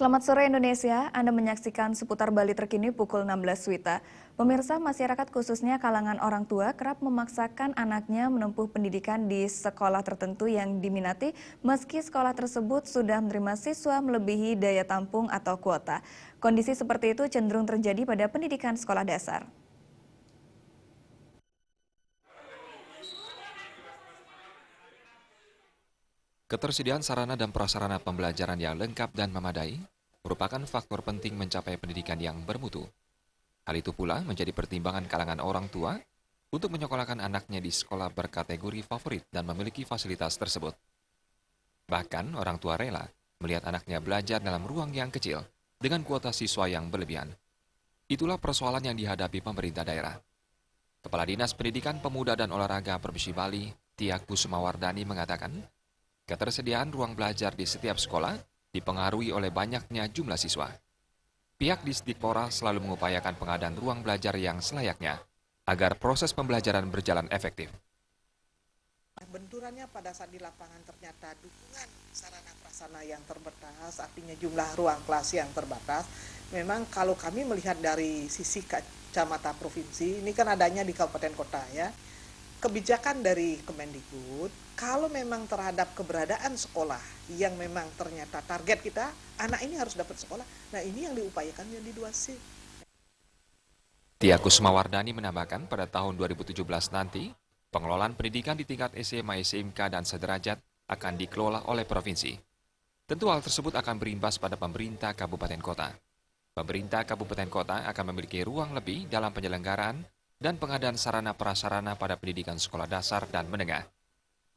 Selamat sore Indonesia, Anda menyaksikan seputar Bali terkini pukul 16 WITA. Pemirsa, masyarakat khususnya kalangan orang tua kerap memaksakan anaknya menempuh pendidikan di sekolah tertentu yang diminati meski sekolah tersebut sudah menerima siswa melebihi daya tampung atau kuota. Kondisi seperti itu cenderung terjadi pada pendidikan sekolah dasar. Ketersediaan sarana dan prasarana pembelajaran yang lengkap dan memadai merupakan faktor penting mencapai pendidikan yang bermutu. Hal itu pula menjadi pertimbangan kalangan orang tua untuk menyekolahkan anaknya di sekolah berkategori favorit dan memiliki fasilitas tersebut. Bahkan orang tua rela melihat anaknya belajar dalam ruang yang kecil dengan kuota siswa yang berlebihan. Itulah persoalan yang dihadapi pemerintah daerah. Kepala Dinas Pendidikan Pemuda dan Olahraga Provinsi Bali, Tia Kusumawardani mengatakan, ketersediaan ruang belajar di setiap sekolah dipengaruhi oleh banyaknya jumlah siswa. Pihak Disdikpora selalu mengupayakan pengadaan ruang belajar yang selayaknya agar proses pembelajaran berjalan efektif. Benturannya pada saat di lapangan ternyata dukungan sarana prasarana yang terbatas, artinya jumlah ruang kelas yang terbatas. Memang kalau kami melihat dari sisi kacamata provinsi, ini kan adanya di kabupaten kota ya. Kebijakan dari Kemendikbud, kalau memang terhadap keberadaan sekolah yang memang ternyata target kita, anak ini harus dapat sekolah. Nah ini yang diupayakan di 2 shift. Tia Kusumawardani menambahkan pada tahun 2017 nanti, pengelolaan pendidikan di tingkat SMA, SMK, dan sederajat akan dikelola oleh provinsi. Tentu hal tersebut akan berimbas pada pemerintah kabupaten kota. Pemerintah kabupaten kota akan memiliki ruang lebih dalam penyelenggaraan dan pengadaan sarana prasarana pada pendidikan sekolah dasar dan menengah.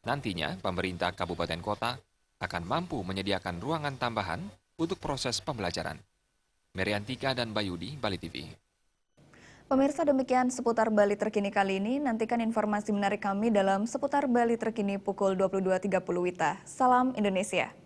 Nantinya, pemerintah kabupaten kota akan mampu menyediakan ruangan tambahan untuk proses pembelajaran. Meriantika dan Bayudi, Bali TV. Pemirsa, demikian seputar Bali terkini kali ini. Nantikan informasi menarik kami dalam seputar Bali terkini pukul 22.30 WITA. Salam Indonesia.